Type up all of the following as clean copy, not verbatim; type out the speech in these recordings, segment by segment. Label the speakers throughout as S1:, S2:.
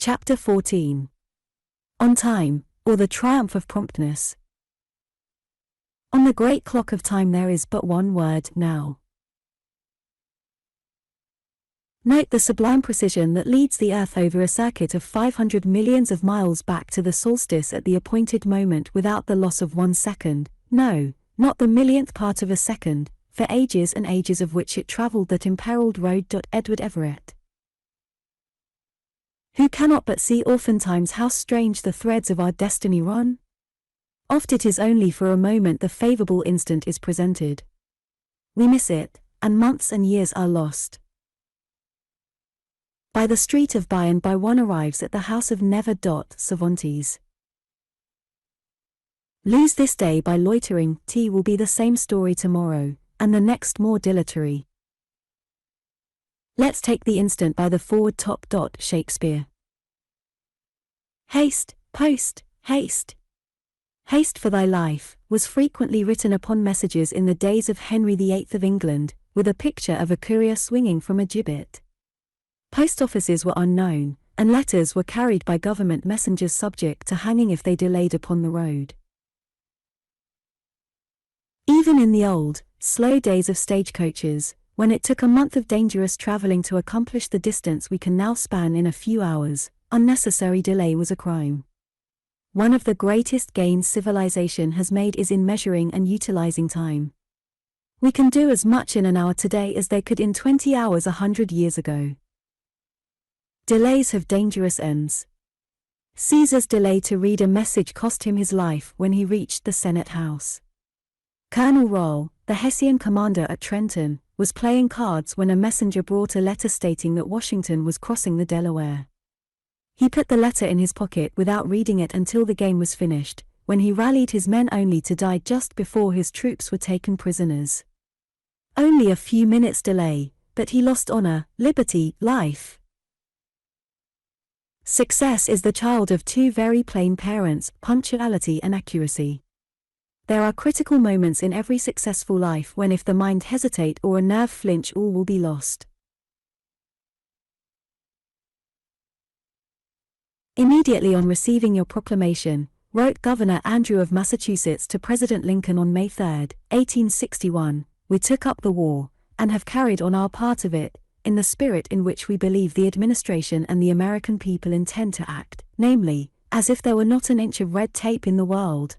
S1: Chapter 14. On Time, or the Triumph of Promptness. On the great clock of time there is but one word, now. Note the sublime precision that leads the Earth over a circuit of 500 millions of miles back to the solstice at the appointed moment without the loss of 1 second, no, not the millionth part of a second, for ages and ages of which it travelled that imperiled road. Edward Everett. Who cannot but see oftentimes how strange the threads of our destiny run? Oft it is only for a moment the favourable instant is presented. We miss it, and months and years are lost. By the street of by and by one arrives at the house of never. Cervantes. Lose this day by loitering, will be the same story tomorrow, and the next more dilatory. Let's take the instant by the forward top. Shakespeare. Haste, post, haste. Haste for thy life, was frequently written upon messages in the days of Henry VIII of England, with a picture of a courier swinging from a gibbet. Post offices were unknown, and letters were carried by government messengers subject to hanging if they delayed upon the road. Even in the old, slow days of stagecoaches, when it took a month of dangerous travelling to accomplish the distance we can now span in a few hours, unnecessary delay was a crime. One of the greatest gains civilization has made is in measuring and utilizing time. We can do as much in an hour today as they could in 20 hours 100 years ago. Delays have dangerous ends. Caesar's delay to read a message cost him his life when he reached the Senate House. Colonel Roll, the Hessian commander at Trenton, was playing cards when a messenger brought a letter stating that Washington was crossing the Delaware. He put the letter in his pocket without reading it until the game was finished, when he rallied his men only to die just before his troops were taken prisoners. Only a few minutes' delay, but he lost honor, liberty, life. Success is the child of two very plain parents, punctuality and accuracy. There are critical moments in every successful life when if the mind hesitate or a nerve flinch all will be lost. Immediately on receiving your proclamation, wrote Governor Andrew of Massachusetts to President Lincoln on May 3, 1861, we took up the war, and have carried on our part of it, in the spirit in which we believe the administration and the American people intend to act, namely, as if there were not an inch of red tape in the world.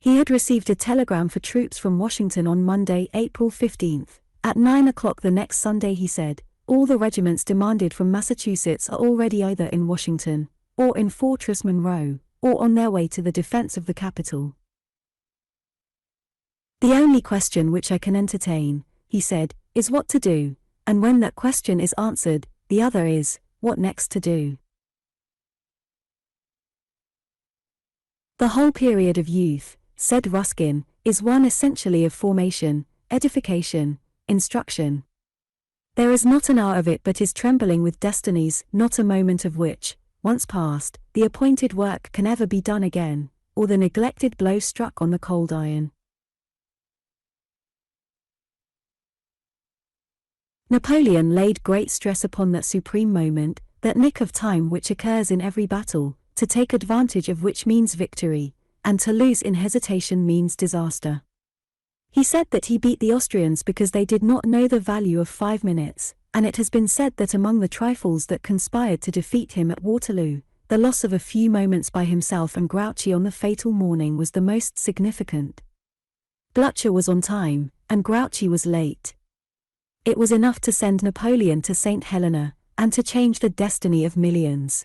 S1: He had received a telegram for troops from Washington on Monday, April 15. At 9 o'clock the next Sunday he said, all the regiments demanded from Massachusetts are already either in Washington, or in Fortress Monroe, or on their way to the defense of the capital. The only question which I can entertain, he said, is what to do, and when that question is answered, the other is, what next to do. The whole period of youth, said Ruskin, is one essentially of formation, edification, instruction. There is not an hour of it but is trembling with destinies, not a moment of which, once past, the appointed work can ever be done again, or the neglected blow struck on the cold iron. Napoleon laid great stress upon that supreme moment, that nick of time which occurs in every battle, to take advantage of which means victory, and to lose in hesitation means disaster. He said that he beat the Austrians because they did not know the value of 5 minutes, and it has been said that among the trifles that conspired to defeat him at Waterloo, the loss of a few moments by himself and Grouchy on the fatal morning was the most significant. Blucher was on time, and Grouchy was late. It was enough to send Napoleon to St. Helena, and to change the destiny of millions.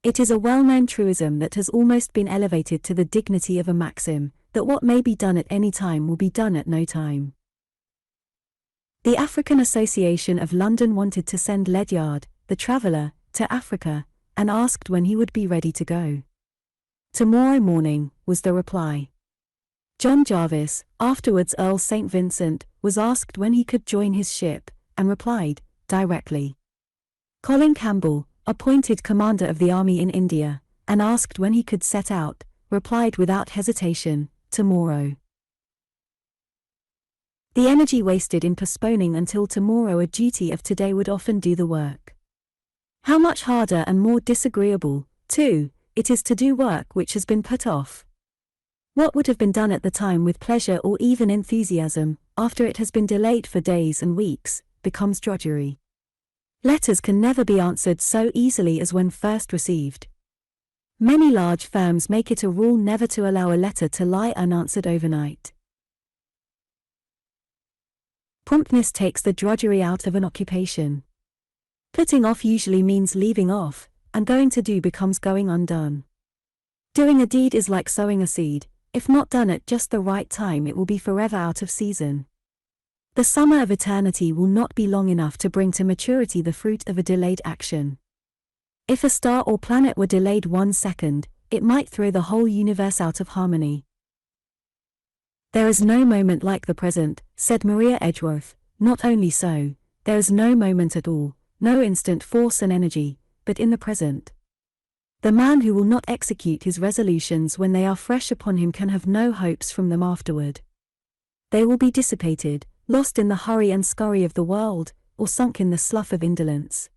S1: It is a well-known truism that has almost been elevated to the dignity of a maxim, that what may be done at any time will be done at no time. The African Association of London wanted to send Ledyard, the traveller, to Africa, and asked when he would be ready to go. Tomorrow morning, was the reply. John Jarvis, afterwards Earl St. Vincent, was asked when he could join his ship, and replied, directly. Colin Campbell, appointed commander of the army in India, and asked when he could set out, replied without hesitation, tomorrow. The energy wasted in postponing until tomorrow a duty of today would often do the work. How much harder and more disagreeable, too, it is to do work which has been put off. What would have been done at the time with pleasure or even enthusiasm, after it has been delayed for days and weeks, becomes drudgery. Letters can never be answered so easily as when first received. Many large firms make it a rule never to allow a letter to lie unanswered overnight. Promptness takes the drudgery out of an occupation. Putting off usually means leaving off, and going to do becomes going undone. Doing a deed is like sowing a seed. If not done at just the right time, it will be forever out of season. The summer of eternity will not be long enough to bring to maturity the fruit of a delayed action. If a star or planet were delayed 1 second, it might throw the whole universe out of harmony. There is no moment like the present, said Maria Edgeworth. Not only so, there is no moment at all, no instant force and energy, but in the present. The man who will not execute his resolutions when they are fresh upon him can have no hopes from them afterward. They will be dissipated, lost in the hurry and scurry of the world, or sunk in the slough of indolence.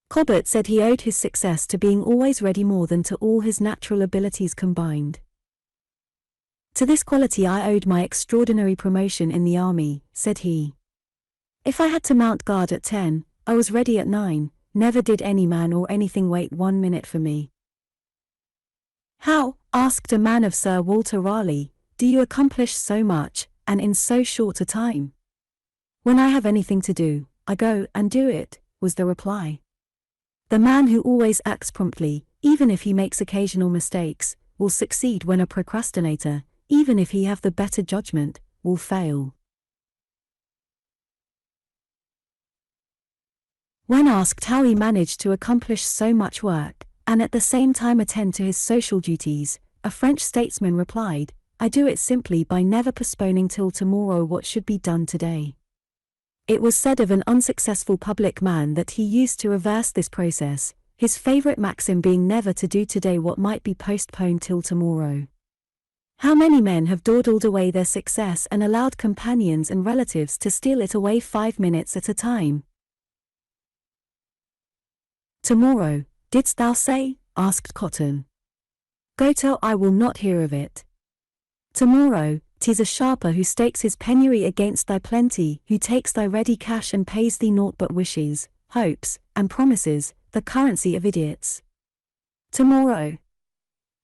S1: Cobbett said he owed his success to being always ready more than to all his natural abilities combined. To this quality I owed my extraordinary promotion in the army, said he. If I had to mount guard at 10, I was ready at 9. Never did any man or anything wait 1 minute for me. How, asked a man of Sir Walter Raleigh, do you accomplish so much, and in so short a time? When I have anything to do, I go and do it, was the reply. The man who always acts promptly, even if he makes occasional mistakes, will succeed when a procrastinator, even if he have the better judgment, will fail. When asked how he managed to accomplish so much work, and at the same time attend to his social duties, a French statesman replied, I do it simply by never postponing till tomorrow what should be done today. It was said of an unsuccessful public man that he used to reverse this process, his favorite maxim being never to do today what might be postponed till tomorrow. How many men have dawdled away their success and allowed companions and relatives to steal it away 5 minutes at a time? Tomorrow, didst thou say? Asked Cotton. Go tell I will not hear of it. Tomorrow, 'tis a sharper who stakes his penury against thy plenty, who takes thy ready cash and pays thee naught but wishes, hopes, and promises, the currency of idiots. Tomorrow.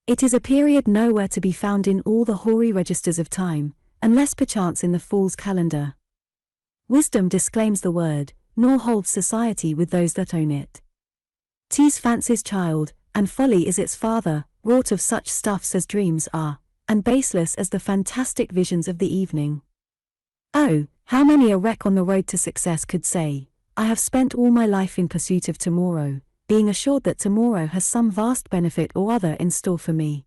S1: It is a period nowhere to be found in all the hoary registers of time, unless perchance in the fool's calendar. Wisdom disclaims the word, nor holds society with those that own it. 'Tis fancy's child, and folly is its father, wrought of such stuffs as dreams are, and baseless as the fantastic visions of the evening. Oh, how many a wreck on the road to success could say, I have spent all my life in pursuit of tomorrow, being assured that tomorrow has some vast benefit or other in store for me.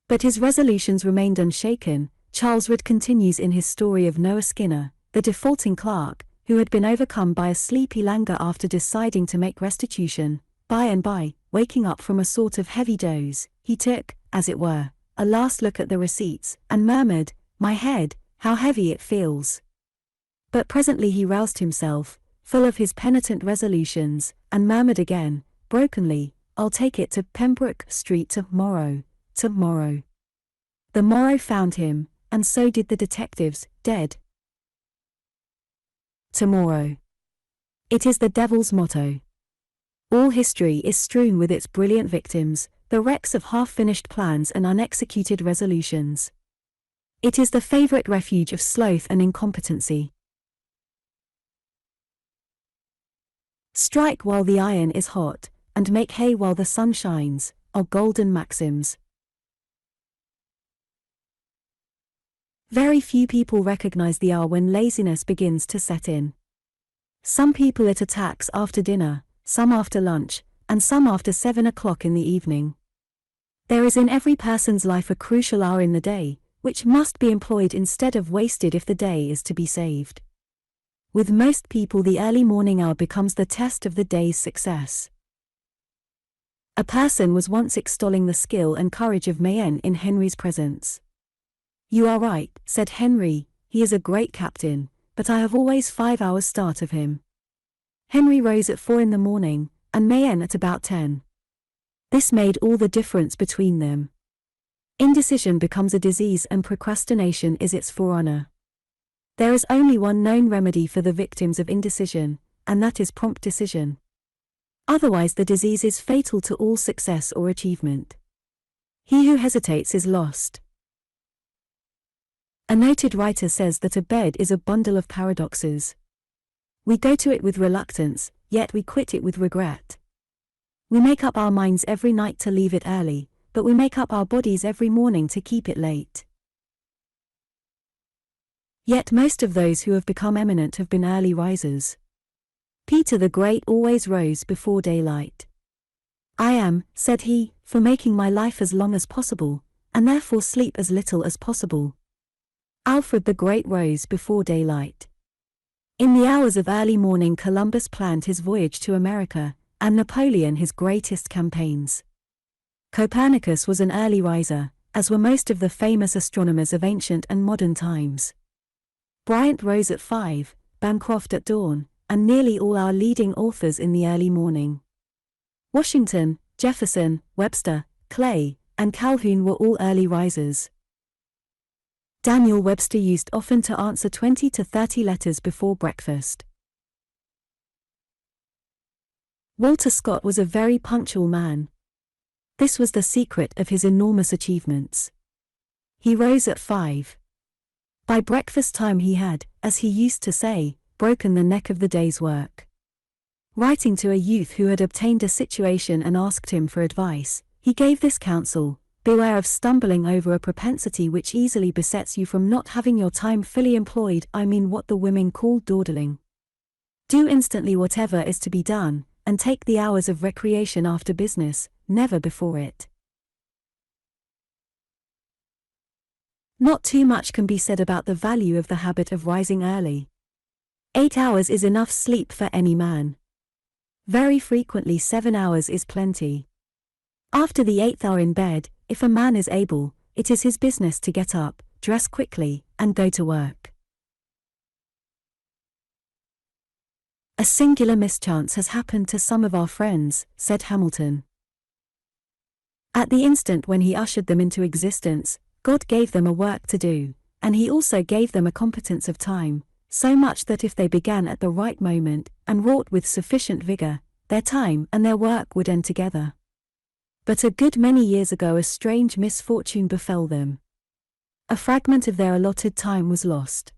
S1: But his resolutions remained unshaken. Charles Reade continues in his story of Noah Skinner, the defaulting clerk, who had been overcome by a sleepy languor after deciding to make restitution. By and by, waking up from a sort of heavy doze, he took, as it were, a last look at the receipts, and murmured, My head, how heavy it feels. But presently he roused himself, full of his penitent resolutions, and murmured again, brokenly, I'll take it to Pembroke Street tomorrow. The morrow found him, and so did the detectives, dead. Tomorrow. It is the devil's motto. All history is strewn with its brilliant victims, the wrecks of half-finished plans and unexecuted resolutions. It is the favorite refuge of sloth and incompetency. Strike while the iron is hot, and make hay while the sun shines, are golden maxims. Very few people recognize the hour when laziness begins to set in. Some people it attacks after dinner, some after lunch, and some after 7 o'clock in the evening. There is in every person's life a crucial hour in the day, which must be employed instead of wasted if the day is to be saved. With most people the early morning hour becomes the test of the day's success. A person was once extolling the skill and courage of Mayenne in Henry's presence. "You are right," said Henry, "he is a great captain, but I have always 5 hours start of him." Henry rose at 4 in the morning, and Mayenne at about 10. This made all the difference between them. Indecision becomes a disease and procrastination is its forerunner. There is only one known remedy for the victims of indecision, and that is prompt decision. Otherwise the disease is fatal to all success or achievement. He who hesitates is lost. A noted writer says that a bed is a bundle of paradoxes. We go to it with reluctance, yet we quit it with regret. We make up our minds every night to leave it early, but we make up our bodies every morning to keep it late. Yet most of those who have become eminent have been early risers. Peter the Great always rose before daylight. "I am," said he, "for making my life as long as possible, and therefore sleep as little as possible." Alfred the Great rose before daylight. In the hours of early morning Columbus planned his voyage to America, and Napoleon his greatest campaigns. Copernicus was an early riser, as were most of the famous astronomers of ancient and modern times. Bryant rose at 5, Bancroft at dawn, and nearly all our leading authors in the early morning. Washington, Jefferson, Webster, Clay, and Calhoun were all early risers. Daniel Webster used often to answer 20 to 30 letters before breakfast. Walter Scott was a very punctual man. This was the secret of his enormous achievements. He rose at 5. By breakfast time he had, as he used to say, broken the neck of the day's work. Writing to a youth who had obtained a situation and asked him for advice, he gave this counsel: "Beware of stumbling over a propensity which easily besets you from not having your time fully employed, I mean what the women call dawdling. Do instantly whatever is to be done, and take the hours of recreation after business, never before it." Not too much can be said about the value of the habit of rising early. 8 hours is enough sleep for any man. Very frequently 7 hours is plenty. After the 8th hour in bed, if a man is able, it is his business to get up, dress quickly, and go to work. "A singular mischance has happened to some of our friends," said Hamilton. "At the instant when he ushered them into existence, God gave them a work to do, and he also gave them a competence of time, so much that if they began at the right moment, and wrought with sufficient vigor, their time and their work would end together. But a good many years ago a strange misfortune befell them. A fragment of their allotted time was lost.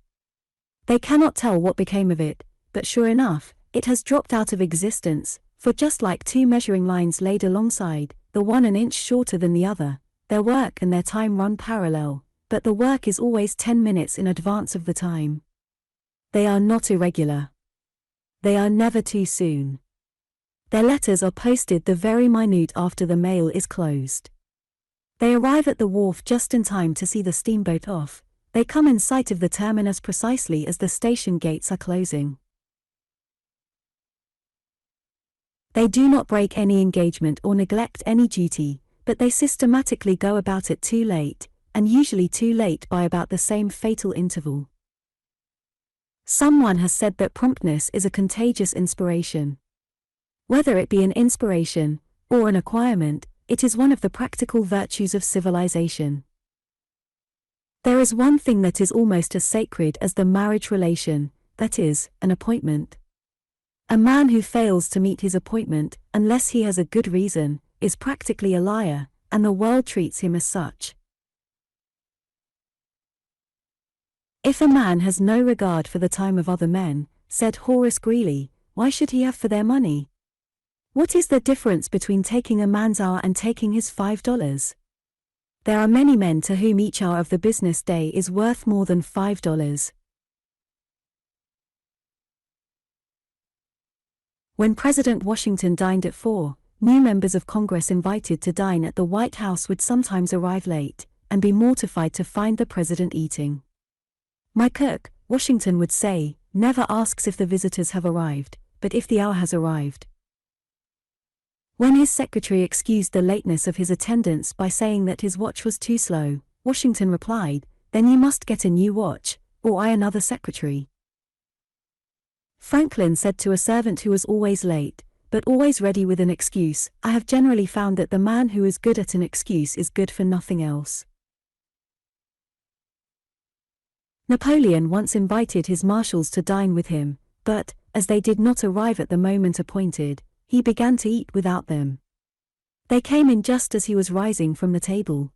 S1: They cannot tell what became of it, but sure enough, it has dropped out of existence, for just like two measuring lines laid alongside, the one an inch shorter than the other, their work and their time run parallel, but the work is always 10 minutes in advance of the time. They are not irregular. They are never too soon. Their letters are posted the very minute after the mail is closed. They arrive at the wharf just in time to see the steamboat off. They come in sight of the terminus precisely as the station gates are closing. They do not break any engagement or neglect any duty, but they systematically go about it too late, and usually too late by about the same fatal interval. Someone has said that promptness is a contagious inspiration. Whether it be an inspiration, or an acquirement, it is one of the practical virtues of civilization. There is one thing that is almost as sacred as the marriage relation, that is, an appointment. A man who fails to meet his appointment, unless he has a good reason, is practically a liar, and the world treats him as such. If a man has no regard for the time of other men, said Horace Greeley, why should he have for their money? What is the difference between taking a man's hour and taking his $5? There are many men to whom each hour of the business day is worth more than $5. When President Washington dined at 4, new members of Congress invited to dine at the White House would sometimes arrive late, and be mortified to find the president eating. My cook, Washington would say, never asks if the visitors have arrived, but if the hour has arrived. When his secretary excused the lateness of his attendance by saying that his watch was too slow, Washington replied, "Then you must get a new watch, or I another secretary." Franklin said to a servant who was always late, but always ready with an excuse, "I have generally found that the man who is good at an excuse is good for nothing else." Napoleon once invited his marshals to dine with him, but, as they did not arrive at the moment appointed, he began to eat without them. They came in just as he was rising from the table.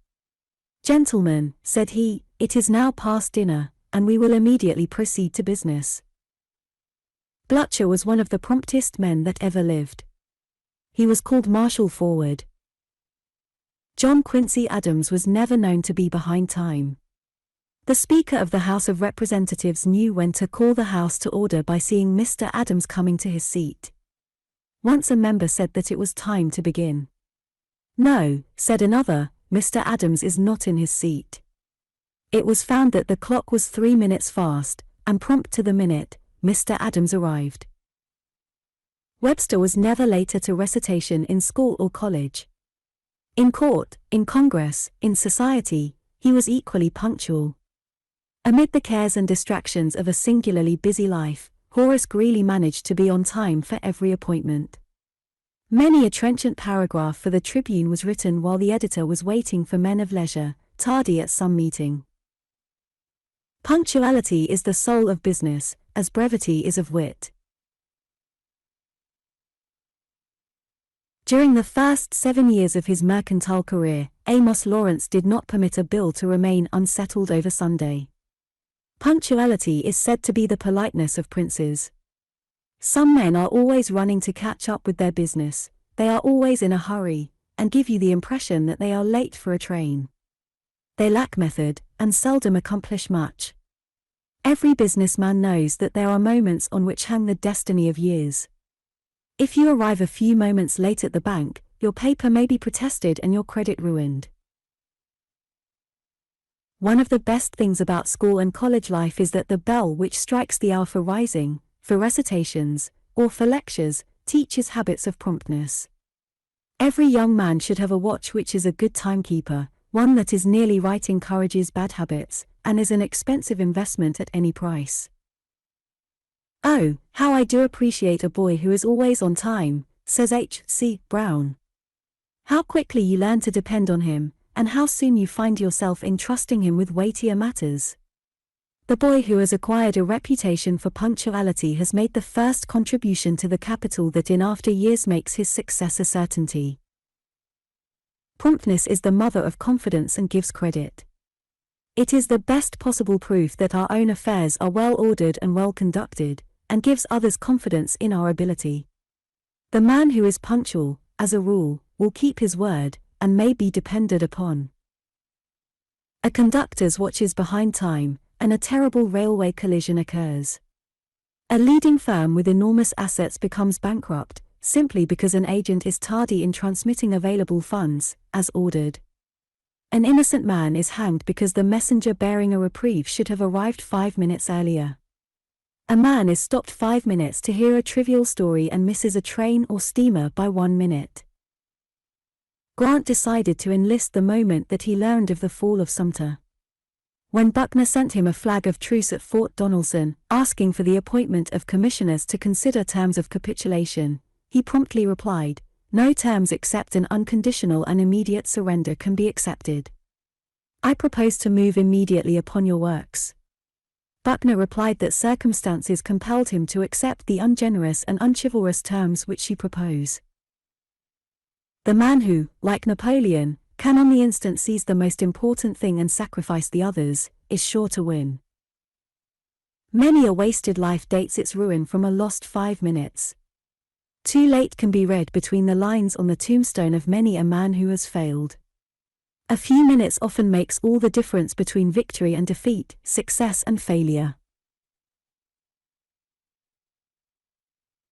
S1: "Gentlemen," said he, "it is now past dinner, and we will immediately proceed to business." Blucher was one of the promptest men that ever lived. He was called Marshal Forward. John Quincy Adams was never known to be behind time. The Speaker of the House of Representatives knew when to call the House to order by seeing Mr. Adams coming to his seat. Once a member said that it was time to begin. "No," said another, "Mr. Adams is not in his seat." It was found that the clock was 3 minutes fast, and prompt to the minute, Mr. Adams arrived. Webster was never late at a recitation in school or college. In court, in Congress, in society, he was equally punctual. Amid the cares and distractions of a singularly busy life, Horace Greeley managed to be on time for every appointment. Many a trenchant paragraph for the Tribune was written while the editor was waiting for men of leisure, tardy at some meeting. Punctuality is the soul of business, as brevity is of wit. During the first 7 years of his mercantile career, Amos Lawrence did not permit a bill to remain unsettled over Sunday. Punctuality is said to be the politeness of princes. Some men are always running to catch up with their business, they are always in a hurry, and give you the impression that they are late for a train. They lack method, and seldom accomplish much. Every businessman knows that there are moments on which hang the destiny of years. If you arrive a few moments late at the bank, your paper may be protested and your credit ruined. One of the best things about school and college life is that the bell which strikes the hour for rising, for recitations, or for lectures, teaches habits of promptness. Every young man should have a watch which is a good timekeeper. One that is nearly right encourages bad habits, and is an expensive investment at any price. "Oh, how I do appreciate a boy who is always on time," says H.C. Brown. "How quickly you learn to depend on him, and how soon you find yourself entrusting him with weightier matters." The boy who has acquired a reputation for punctuality has made the first contribution to the capital that in after years makes his success a certainty. Promptness is the mother of confidence and gives credit. It is the best possible proof that our own affairs are well ordered and well conducted, and gives others confidence in our ability. The man who is punctual, as a rule, will keep his word, and may be depended upon. A conductor's watch is behind time, and a terrible railway collision occurs. A leading firm with enormous assets becomes bankrupt, simply because an agent is tardy in transmitting available funds, as ordered. An innocent man is hanged because the messenger bearing a reprieve should have arrived 5 minutes earlier. A man is stopped 5 minutes to hear a trivial story and misses a train or steamer by 1 minute. Grant decided to enlist the moment that he learned of the fall of Sumter. When Buckner sent him a flag of truce at Fort Donelson, asking for the appointment of commissioners to consider terms of capitulation, he promptly replied, "No terms except an unconditional and immediate surrender can be accepted. I propose to move immediately upon your works." Buckner replied that circumstances compelled him to accept the ungenerous and unchivalrous terms which he proposed. The man who, like Napoleon, can on the instant seize the most important thing and sacrifice the others, is sure to win. Many a wasted life dates its ruin from a lost 5 minutes. Too late can be read between the lines on the tombstone of many a man who has failed. A few minutes often makes all the difference between victory and defeat, success and failure.